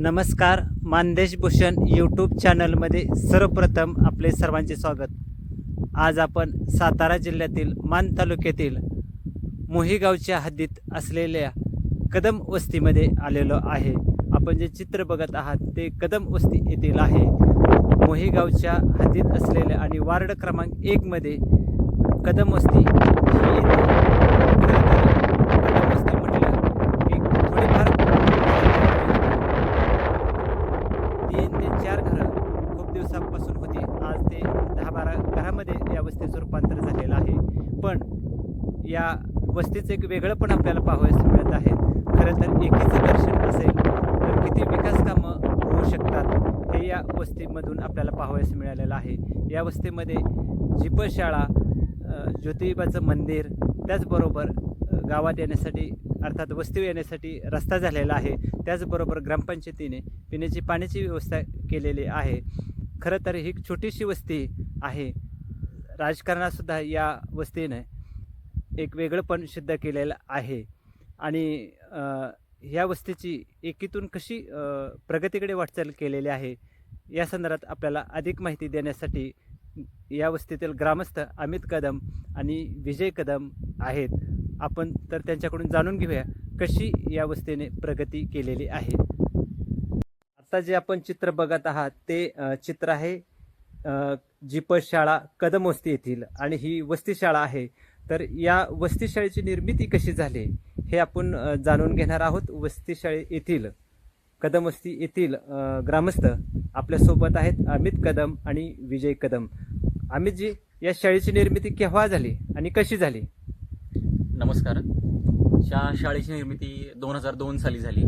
नमस्कार. मानदेश भूषण यूट्यूब चॅनलमध्ये सर्वप्रथम आपले सर्वांचे स्वागत. आज आपण सातारा जिल्ह्यातील मान तालुक्यातील मोही गावच्या हद्दीत असलेल्या कदम वस्तीमध्ये आलेलो आहे. आपण जे चित्र बघत आहात ते कदम वस्ती येथील आहे. मोही गावच्या हद्दीत असलेल्या आणि वार्ड क्रमांक 1 मध्ये कदम वस्ती ही येते. खरं तर कदम वस्ती म्हटलं की थोडीफार 3 ते 4 घरं खूप दिवसांपासून होती. आज ते 10-12 घरामध्ये या वस्तीचं रूपांतर झालेलं आहे. पण या वस्तीचं एक वेगळं पण आपल्याला पाहावयास मिळत आहे. खरं तर एकीचं दर्शन असेल तर किती विकास कामं होऊ शकतात हे या वस्तीमधून आपल्याला पाहावयास मिळालेलं आहे. या वस्तीमध्ये जिपं शाळा, ज्योतिबाचं मंदिर, त्याचबरोबर गावात येण्यासाठी अर्थात वस्तीवर येण्यासाठी रस्ता झालेला आहे. त्याचबरोबर ग्रामपंचायतीने पिण्याची पाण्याची व्यवस्था केलेली आहे. खरं तर ही छोटीशी वस्ती आहे. राजकारणातसुद्धा या वस्तीने एक वेगळंपण सिद्ध केलेलं आहे. आणि ह्या वस्तीची एकीतून कशी प्रगतीकडे वाटचाल केलेली आहे या संदर्भात आपल्याला अधिक माहिती देण्यासाठी या वस्तीतील ग्रामस्थ अमित कदम आणि विजय कदम आहेत. आपण तर त्यांच्याकडून जाणून घेऊया कशी या वस्तीने प्रगती केलेली आहे. आता जे आपण चित्र बघत आहात ते चित्र आहे जिप शाळा कदम वस्ती येथील आणि ही वस्ती शाळा आहे. तर या वस्ती शाळेची निर्मिती कशी झाली हे आपण जाणून घेणार आहोत. वस्ती शाळे येथील कदम वस्ती येथील ग्रामस्थ आपल्यासोबत आहेत अमित कदम आणि विजय कदम. अमितजी, या शाळेची निर्मिती केव्हा झाली आणि कशी झाली? नमस्कार. शाळेची निर्मिती 2002 साली झाली.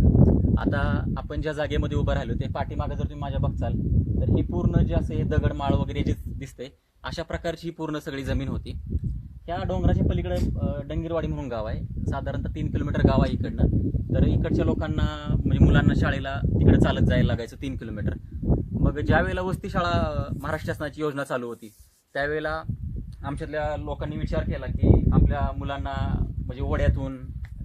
आता आपण ज्या जागेमध्ये उभं राहिलो ते पाठीमागं जर तुम्ही माझ्या बघचाल तर ही पूर्ण जे असे दगडमाळ वगैरे जे दिसते अशा प्रकारची ही पूर्ण सगळी जमीन होती. त्या डोंगराच्या पलीकडे डंगीरवाडी म्हणून गाव आहे. साधारणतः 3 किलोमीटर गाव आहे इकडनं. तर इकडच्या लोकांना म्हणजे मुलांना शाळेला तिकडे चालत जायला लागायचं 3 किलोमीटर. मग ज्या वेळेला वस्ती शाळा महाराष्ट्र शासनाची योजना चालू होती त्यावेळेला आमच्यातल्या लोकांनी विचार केला की आपल्या मुलांना म्हणजे ओढ्यातून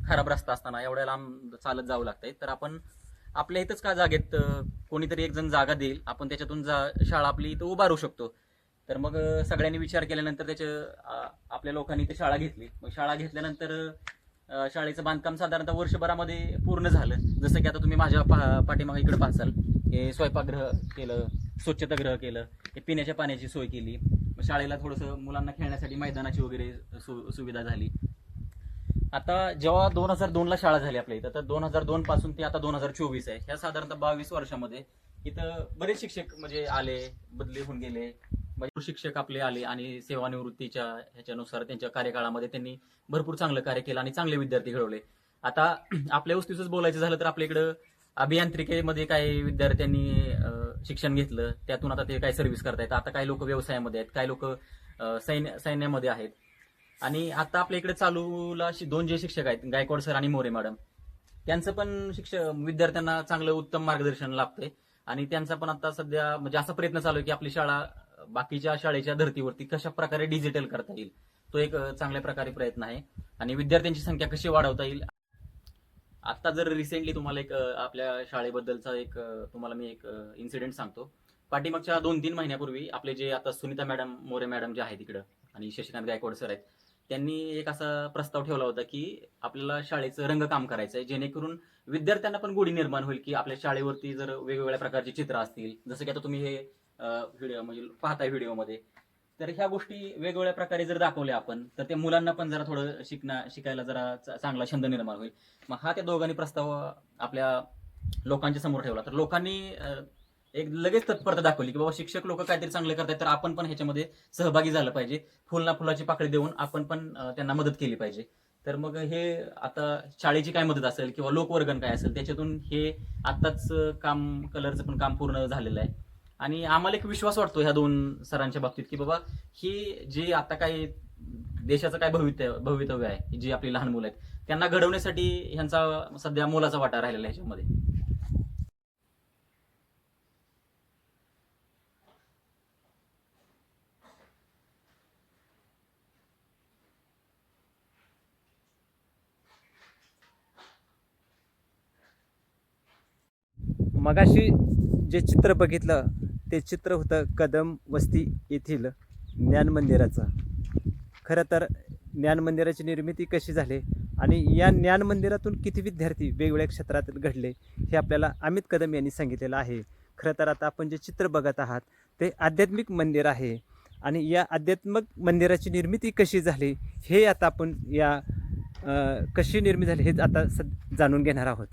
खराब रस्ता असताना एवढ्या लांब चालत जावं लागतंय, तर आपण आपल्या इथंच का जागेत कोणीतरी एक जण जागा देईल, आपण त्याच्यातून शाळा आपली इथं उभारू शकतो. तर मग सगळ्यांनी विचार केल्यानंतर आपल्या लोकांनी इथे शाळा घेतली. मग शाळा घेतल्यानंतर शाळेचं बांधकाम साधारणतः वर्षभरामध्ये पूर्ण झालं. जसं की आता तुम्ही माझ्या पाठीमागे इकडे पाहसाल हे स्वयंपाकगृह केलं, स्वच्छतागृह केलं, हे पिण्याच्या पाण्याची सोय केली. शाळेला थोडंसं मुलांना खेळण्यासाठी मैदानाची वगैरे सुविधा झाली. आता जेव्हा 2002ला शाळा झाली आपल्या इथं, तर 2002 पासून ते आता 2024 आहे. ह्या साधारणतः 22 वर्षामध्ये इथं बरेच शिक्षक म्हणजे आले, बदली होऊन गेले. भरपूर शिक्षक आपले आले आणि सेवानिवृत्तीच्या ह्याच्यानुसार त्यांच्या कार्यकाळामध्ये त्यांनी भरपूर चांगलं कार्य केलं आणि चांगले विद्यार्थी घडवले. आता आपल्या वस्तीचंच बोलायचं झालं तर आपल्या इकडं अभियांत्रिकेमध्ये काही विद्यार्थ्यांनी शिक्षण घेतलं, त्यातून आता ते काही सर्व्हिस करतायत. आता काही लोक व्यवसायामध्ये आहेत, काही लोक सैन्यामध्ये आहेत. आणि आता आपल्या इकडे चालूला 2 जे शिक्षक आहेत, गायकवाड सर आणि मोरे मॅडम, त्यांचं पण विद्यार्थ्यांना चांगलं उत्तम मार्गदर्शन लाभतंय. आणि त्यांचा पण आता सध्या म्हणजे असा प्रयत्न चालू आहे की आपली शाळा बाकीच्या शाळेच्या धर्तीवरती कशा प्रकारे डिजिटल करता येईल, तो एक चांगल्या प्रकारे प्रयत्न आहे. आणि विद्यार्थ्यांची संख्या कशी वाढवता येईल. आता जर रिसेंटली तुम्हाला एक आपल्या शाळेबद्दलचा एक तुम्हाला मी एक इन्सिडेंट सांगतो. पाठीमागच्या 2-3 महिन्यापूर्वी आपले जे आता सुनीता मॅडम मोरे मॅडम जे आहेत तिकडं आणि शशिकांत गायकवाड सर आहेत, त्यांनी एक असा प्रस्ताव ठेवला होता की आपल्याला शाळेचं रंगकाम करायचं आहे, जेणेकरून विद्यार्थ्यांना पण गोडी निर्माण होईल की आपल्या शाळेवरती जर वेगवेगळ्या प्रकारची चित्र असतील, जसं की आता तुम्ही हे व्हिडिओ म्हणजे पाहताय व्हिडिओमध्ये, तर ह्या गोष्टी वेगवेगळ्या प्रकारे जर दाखवल्या आपण तर त्या मुलांना पण जरा थोडं शिकायला जरा चांगला छंद निर्माण होईल. मग हा त्या दोघांनी प्रस्ताव आपल्या लोकांच्या समोर ठेवला. तर लोकांनी एक लगेच तत्परता दाखवली की बाबा शिक्षक लोक काहीतरी चांगले करतात तर आपण पण ह्याच्यामध्ये सहभागी झालं पाहिजे. फुलना फुलाची पाकळी देऊन आपण पण त्यांना मदत केली पाहिजे. तर मग हे आता शाळेची काय मदत असेल किंवा लोकवर्गण काय असेल त्याच्यातून हे आत्ताच कलरचं पण काम पूर्ण झालेलं आहे. आणि आम्हाला एक विश्वास वाटतो ह्या 2 सरांच्या बाबतीत की बाबा ही जी आता काही देशाचं काय भवितव्य आहे, जी आपली लहान मुलं आहेत त्यांना घडवण्यासाठी ह्यांचा सध्या मोलाचा वाटा राहिलेला आहे ह्याच्यामध्ये. मगाशी जे चित्र बघितलं ते चित्र होतं कदम वस्ती येथील ज्ञान मंदिराचं. खरं तर ज्ञान मंदिराची निर्मिती कशी झाली आणि या ज्ञान मंदिरातून किती विद्यार्थी वेगवेगळ्या क्षेत्रात घडले हे आपल्याला अमित कदम यांनी सांगितलेलं आहे. खरं तर आता आपण जे चित्र बघत आहात ते आध्यात्मिक मंदिर आहे आणि या आध्यात्मिक मंदिराची निर्मिती कशी झाली हे आता आपण या कशी निर्मिती झाली हे आता जाणून घेणार आहोत.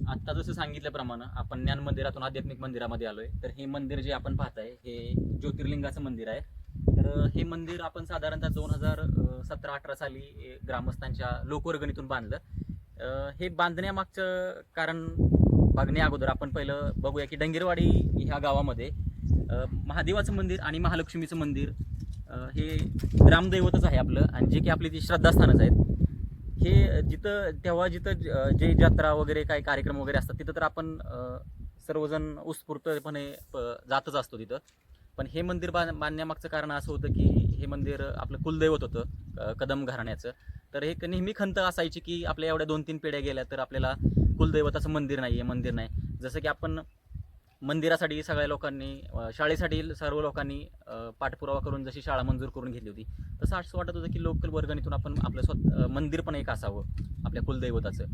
आता जसं सांगितल्याप्रमाणे आपण ज्ञान मंदिरातून आध्यात्मिक मंदिरामध्ये आलोय. तर हे मंदिर जे आपण पाहताय हे ज्योतिर्लिंगाचं मंदिर आहे. तर हे मंदिर आपण साधारणतः 2017-18 साली ग्रामस्थांच्या लोकवर्गणीतून बांधलं. हे बांधण्यामागचं कारण बघण्या अगोदर आपण पहिलं बघूया की डंगेरवाडी ह्या गावामध्ये महादेवाचं मंदिर आणि महालक्ष्मीचं मंदिर हे ग्रामदैवतच आहे आपलं, आणि जे की आपली ती श्रद्धास्थानच आहेत. हे जिथं जे जत्रा वगैरे काही कार्यक्रम वगैरे असतात तिथं तर आपण सर्वजण उत्स्फूर्तपणे जातच असतो तिथं. पण हे मंदिर बांधण्यामागचं कारण असं होतं की हे मंदिर आपलं कुलदैवत होतं कदम घराण्याचं. तर एक नेहमी खंत असायची की आपल्या एवढ्या 2-3 पिढ्या गेल्या तर आपल्याला कुलदैवताचं मंदिर नाही. जसं की आपण मंदिरासाठी सगळ्या लोकांनी शाळेसाठी सर्व लोकांनी पाठपुरावा करून जशी शाळा मंजूर करून घेतली होती, तसं असं वाटत होतं की लोकल वर्गणीतून आपण आपलं मंदिर पण एक असावं आपल्या कुलदैवताचं.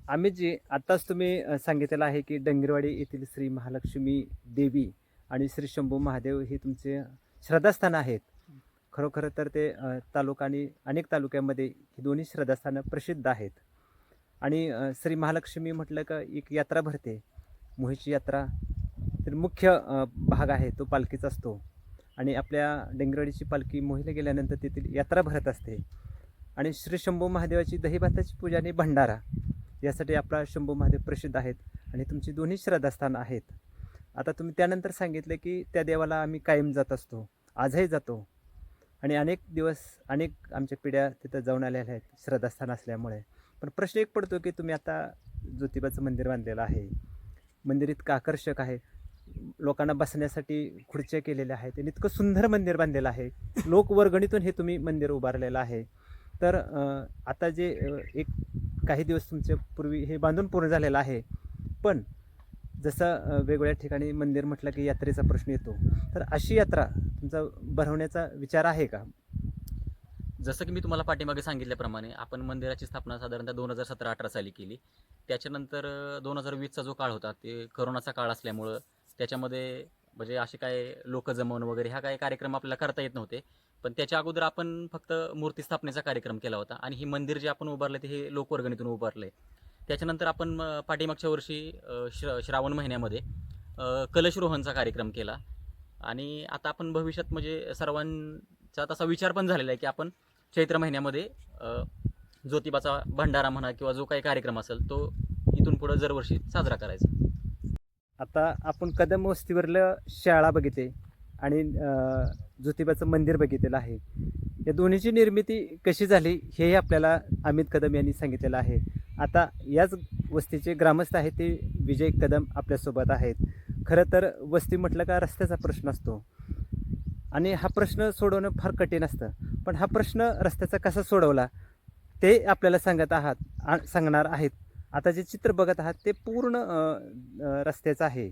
अमितजी, आत्ताच तुम्ही सांगितलेलं आहे की डंगेरवाडी येथील श्री महालक्ष्मी देवी आणि श्री शंभू महादेव हे तुमचे श्रद्धास्थान आहेत. खरोखर तर ते तालुका आणि अनेक तालुक्यामध्ये ही दोन्ही श्रद्धास्थानं प्रसिद्ध आहेत. आणि श्री महालक्ष्मी म्हटलं का एक यात्रा भरते, मोहीची यात्रा. तर मुख्य भाग आहे तो पालखीचा असतो आणि आपल्या डंगेरवाडीची पालखी मोहीला गेल्यानंतर तेथील यात्रा भरत असते. आणि श्री शंभू महादेवाची दहीभाताची पूजा आणि भंडारा यासाठी आपला शंभू महादेव प्रसिद्ध आहेत आणि तुमची दोन्ही श्रद्धास्थान आहेत. आता तुम्ही त्यानंतर सांगितलं की त्या देवाला आम्ही कायम जात असतो, आजही जातो आणि अनेक दिवस अनेक आमच्या पिढ्या तिथं जाऊन आलेल्या आहेत श्रद्धास्थान असल्यामुळे. पण प्रश्न एक पडतो की तुम्ही आता ज्योतिबाचं मंदिर बांधलेलं आहे. मंदिर इतकं आकर्षक आहे, लोकांना बसण्यासाठी खुर्च्या केलेल्या आहेत आणि इतकं सुंदर मंदिर बांधलेलं आहे. लोकवर्गणीतून हे तुम्ही मंदिर उभारलेलं आहे. तर आता जे एक काही दिवस तुमच्या पूर्वी हे बांधून पूर्ण झालेलं आहे. पण जसं वेगवेगळ्या ठिकाणी मंदिर म्हटलं की यात्रेचा प्रश्न येतो, तर अशी यात्रा तुमचा भरवण्याचा विचार आहे का? जसं की मी तुम्हाला पाठीमागे सांगितल्याप्रमाणे आपण मंदिराची स्थापना साधारणतः 2017-18 साली केली. त्याच्यानंतर 2020चा जो काळ होता ते करोनाचा काळ असल्यामुळं त्याच्यामध्ये म्हणजे असे काय लोक जमवणं वगैरे हा काही कार्यक्रम आपल्याला करता येत नव्हते. पण त्याच्या अगोदर आपण फक्त मूर्ती स्थापनेचा कार्यक्रम केला होता आणि हे मंदिर जे आपण उभारलं ते हे लोकवर्गणीतून उभारलं आहे. त्याच्यानंतर आपण पाठीमागच्या वर्षी श्रावण महिन्यामध्ये कलशरोहणचा कार्यक्रम केला आणि आता आपण भविष्यात म्हणजे सर्वांचा तसा विचार पण झालेला आहे की आपण चैत्र महिन्यामध्ये ज्योतिबाचा भंडारा म्हणा किंवा जो काही कार्यक्रम असेल तो इथून पुढे दरवर्षी साजरा करायचा. आता आपण कदम वस्तीवरलं शाळा बघितली आणि ज्योतिबाचं मंदिर बघितलेलं आहे. या दोन्हीची निर्मिती कशी झाली हे आपल्याला अमित कदम यांनी सांगितलेलं आहे. आता याच वस्तीचे ग्रामस्थ आहेत ते विजय कदम आपल्यासोबत आहेत. खरं तर वस्ती म्हटलं का रस्त्याचा प्रश्न असतो आणि हा प्रश्न सोडवणं फार कठीण असतं. पण हा प्रश्न रस्त्याचा कसा सोडवला ते आपल्याला सांगणार आहेत. आता जे चित्र बघत आहात ते पूर्ण रस्त्याचं आहे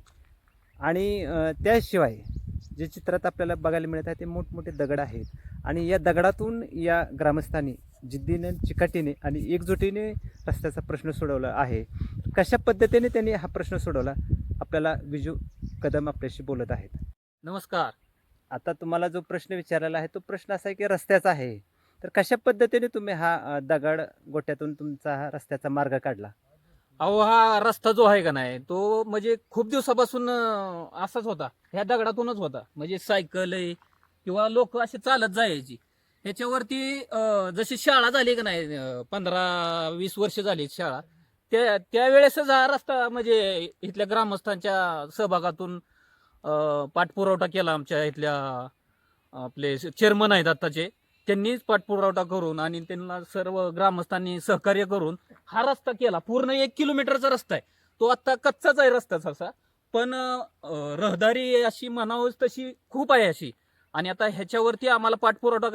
आणि त्याशिवाय जे चित्रात आपल्याला बघायला मिळत आहे ते मोठमोठे दगड आहेत आणि या दगडातून या ग्रामस्थांनी जिद्दीने, चिकाटीने आणि एकजुटीने रस्त्याचा प्रश्न सोडवला आहे. कशा पद्धतीने त्यांनी हा प्रश्न सोडवला आपल्याला विजू कदम आपल्याशी बोलत आहेत. नमस्कार. आता तुम्हाला जो प्रश्न विचारलेला आहे तो प्रश्न असा आहे की रस्त्याचा आहे, तर कशा पद्धतीने तुम्ही हा दगड गोट्यातून तुमचा हा रस्त्याचा मार्ग काढला? अहो, हा रस्ता जो आहे का नाही तो म्हणजे खूप दिवसापासून असाच होता, ह्या दगडातूनच होता. म्हणजे सायकल आहे किंवा लोक असे चालत जायची ह्याच्यावरती. जशी शाळा झाली का नाही 15-20 वर्ष झाली शाळा, त्यावेळेसच हा रस्ता म्हणजे इथल्या ग्रामस्थांच्या सहभागातून पाठपुरावठा केला. आमच्या इथल्या आपले चेअरमन आहेत आत्ताचे, त्यांनीच पाठपुरावठा करून आणि त्यांना सर्व ग्रामस्थांनी सहकार्य करून हा रस्ता केला. पूर्ण 1 किलोमीटरचा रस्ता आहे तो. आता कच्चाच आहे रस्ता तसा, पण रहदारी अशी म्हणावंच तशी खूप आहे अशी. आणि आता ह्याच्यावरती आम्हाला पाठपुरावठा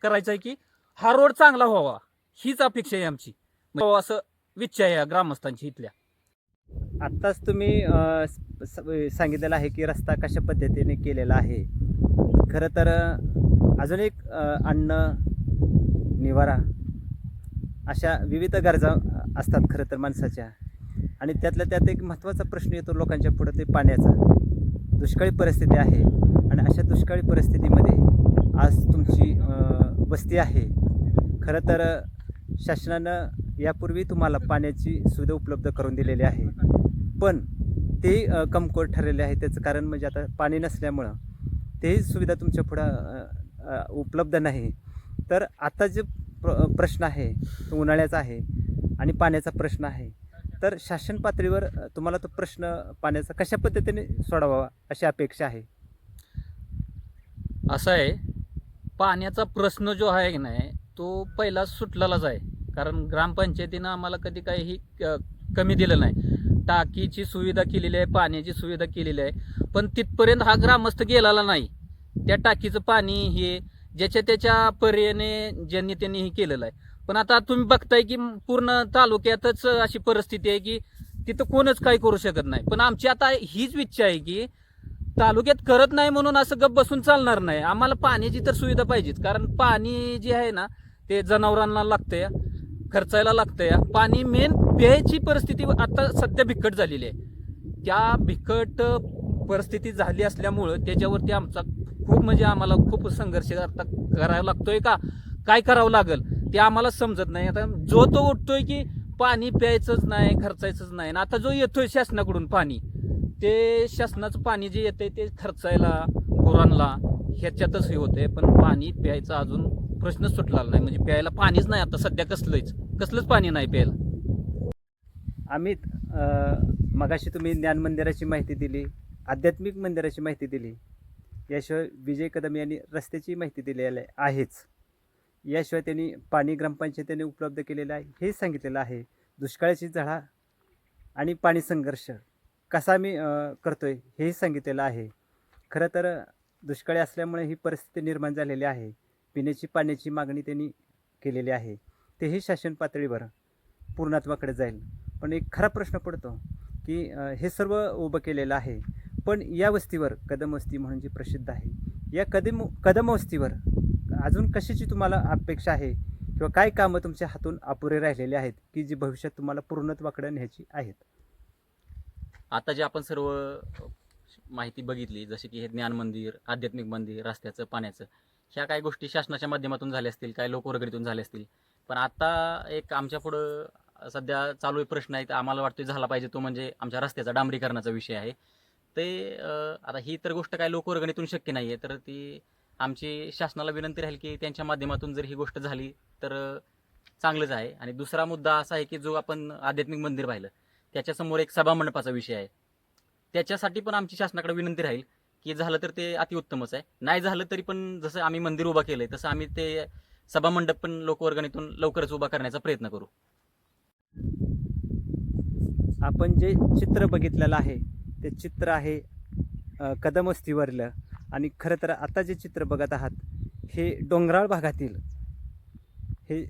करायचा आहे की हा रोड चांगला व्हावा, हीच अपेक्षा आहे आमची. असं इच्छा आहे ग्रामस्थांची इथल्या. आत्ताच तुम्ही सांगितलेलं आहे की रस्ता कशा पद्धतीने केलेला आहे. खरं तर अजून एक अन्न, निवारा अशा विविध गरजा असतात खरं तर माणसाच्या. आणि त्यातल्या त्यात एक महत्त्वाचा प्रश्न येतो लोकांच्या पुढं, ते पाण्याचा. दुष्काळी परिस्थिती आहे आणि अशा दुष्काळी परिस्थितीमध्ये आज तुमची वस्ती आहे. खरं तर शासनानं यापूर्वी तुम्हाला पाण्याची सुविधा उपलब्ध करून दिलेली आहे. पण ते कमकुवत ठरलेले आहे. त्याचं कारण म्हणजे आता पाणी नसल्यामुळं तेही सुविधा तुमच्या पुढं उपलब्ध नाही. तर आता जे प्रश्न आहे तो उन्हाळ्याचा आहे आणि पाण्याचा प्रश्न आहे. तर शासन पातळीवर तुम्हाला तो प्रश्न पाण्याचा कशा पद्धतीने सोडवावा अशी अपेक्षा आहे? असं आहे, पाण्याचा प्रश्न जो आहे की नाही तो पहिला सुटलेलाच आहे. कारण ग्रामपंचायतीनं आम्हाला कधी काही कमी दिलं नाही. टाकीची सुविधा केलेली आहे, पाण्याची सुविधा केलेली आहे, पण तिथपर्यंत हा ग्रामस्थ गेलेला नाही. त्या टाकीचं पाणी हे ज्याच्या त्याच्या पर्यायाने ज्यांनी त्यांनी हे केलेलं आहे. पण आता तुम्ही बघताय की पूर्ण तालुक्यातच अशी परिस्थिती आहे की तिथं कोणच काही करू शकत नाही. पण आमची आता हीच इच्छा आहे की तालुक्यात करत नाही म्हणून असं गप्प बसून चालणार नाही. आम्हाला पाण्याची तर सुविधा पाहिजेच. कारण पाणी जे आहे ना ते जनावरांना लागतंय, खर्चायला लागतंय. पाणी मेन प्यायची परिस्थिती आता सध्या बिकट झालेली आहे. त्या बिकट परिस्थिती झाली असल्यामुळं त्याच्यावरती आमचा खूप म्हणजे आम्हाला खूप संघर्ष आता करावा लागतोय. का काय करावं लागेल ते आम्हाला समजत नाही. आता जो तो उठतोय की पाणी प्यायचंच नाही, खर्चायचंच नाही. आणि आता जो येतोय शासनाकडून पाणी, ते शासनाचं पाणी जे येतंय ते खर्चायला, गुरांना ह्याच्यातच हे होतंय. पण पाणी प्यायचं अजून प्रश्न सुटलेला नाही. म्हणजे प्यायला पाणीच नाही आता सध्या, कसलंच पाणी नाही प्यायला. अमित, मगाशी तुम्ही ज्ञान मंदिराची माहिती दिली, आध्यात्मिक मंदिराची माहिती दिली. याशिवाय विजय कदम यांनी रस्त्याची माहिती दिलेली आहेच. याशिवाय त्यांनी पाणी ग्रामपंचायतीने उपलब्ध केलेलं आहे हे सांगितलेलं आहे. दुष्काळाची झळा आणि पाणी संघर्ष कसा आम्ही करतोय हेही सांगितलेलं आहे. खरं तर दुष्काळी असल्यामुळे ही परिस्थिती निर्माण झालेली आहे. पिण्याची पाण्याची मागणी त्यांनी केलेली आहे. तेही शासन पातळीवर पूर्णत्वाकडे जाईल. पण एक खरा प्रश्न पडतो की हे सर्व उभं केलेलं आहे, पण या वस्तीवर, कदम वस्ती म्हणून जी प्रसिद्ध आहे, या कदम वस्तीवर अजून कशाची तुम्हाला अपेक्षा आहे किंवा काय कामं तुमच्या हातून अपुरे राहिलेले आहेत की जी भविष्यात तुम्हाला पूर्णत्वाकडे न्यायची आहेत? आता जे आपण सर्व माहिती बघितली, जसे की हे ज्ञान मंदिर, आध्यात्मिक मंदिर, रस्त्याचं, पाण्याचं, ह्या काही गोष्टी शासनाच्या माध्यमातून झाल्या असतील, काही लोकवर्गणीतून झाल्या असतील. पण आता एक आमच्या पुढं सध्या चालू एक प्रश्न आहे, आम्हाला वाटतं झाला पाहिजे, तो म्हणजे आमच्या रस्त्याचा डांबरीकरणाचा विषय आहे. ते आता ही तर गोष्ट काय लोकवर्गणीतून शक्य नाही आहे, तर ती आमची शासनाला विनंती राहील की त्यांच्या माध्यमातून जर ही गोष्ट झाली तर चांगलंच आहे. आणि दुसरा मुद्दा असा आहे की जो आपण आध्यात्मिक मंदिर पाहिलं त्याच्यासमोर एक सभामंडपाचा विषय आहे. त्याच्यासाठी पण आमची शासनाकडे विनंती राहील की झालं तर ते अतिउत्तमच आहे, नाही झालं तरी पण जसं आम्ही मंदिर उभा केलंय तसं आम्ही ते सभामंडप पण लोकवर्गणीतून लवकरच उभा करण्याचा प्रयत्न करू. आपण जे चित्र बघितलेलं आहे ते चित्र आहे कदम वस्तीवरलं. आणि खरं तर आता जे चित्र बघत आहात हे डोंगराळ भागातील हे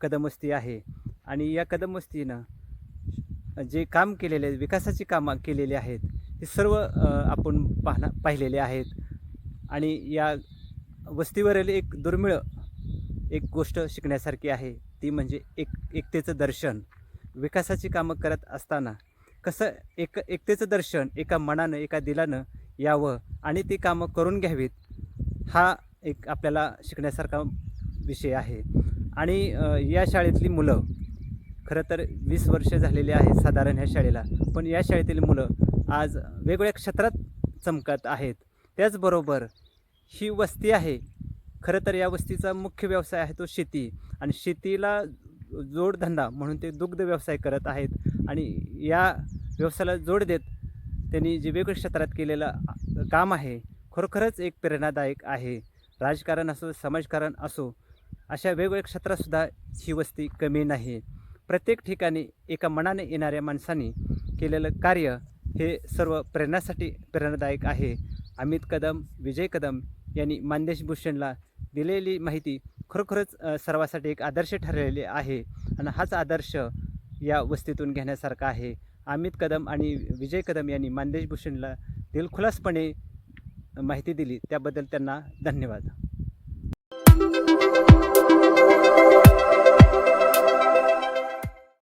कदम वस्ती आहे. आणि या कदम वस्तीनं जे काम केलेले आहे, विकासाची कामं केलेली आहेत, हे सर्व आपण पाहिलेले आहेत. आणि या वस्तीवरील एक दुर्मिळ एक गोष्ट शिकण्यासारखी आहे, ती म्हणजे एकतेचं दर्शन. विकासाची कामं करत असताना कसं एकतेचं दर्शन एका मनानं, एका दिलानं यावं आणि ती कामं करून घ्यावीत, हा एक आपल्याला शिकण्यासारखा विषय आहे. आणि या शाळेतली मुलं, खरं तर 20 वर्ष झालेली आहेत साधारण ह्या शाळेला, पण या शाळेतील मुलं आज वेगवेगळ्या क्षेत्रात चमकत आहेत. त्याचबरोबर ही वस्ती आहे, खरं तर या वस्तीचा मुख्य व्यवसाय आहे तो शेती. आणि शेतीला जोडधंदा म्हणून ते दुग्ध व्यवसाय करत आहेत. आणि या व्यवसायाला जोड देत त्यांनी जे वेगवेगळ्या क्षेत्रात केलेलं काम आहे खरोखरच एक प्रेरणादायक आहे. राजकारण असो, समाजकारण असो, अशा वेगवेगळ्या क्षेत्रातसुद्धा ही वस्ती कमी नाही. प्रत्येक ठिकाणी एका मनाने येणाऱ्या माणसांनी केलेलं कार्य हे सर्व प्रेरणादायक आहे. अमित कदम, विजय कदम यांनी मानदेश भूषणला दिलेली माहिती खरोखरच सर्वांसाठी एक आदर्श ठरलेली आहे. आणि हाच आदर्श या वस्तीतून घेण्यासारखा आहे. अमित कदम आणि विजय कदम यांनी मानदेश भूषणला दिलखुलासपणे माहिती दिली त्याबद्दल त्यांना धन्यवाद.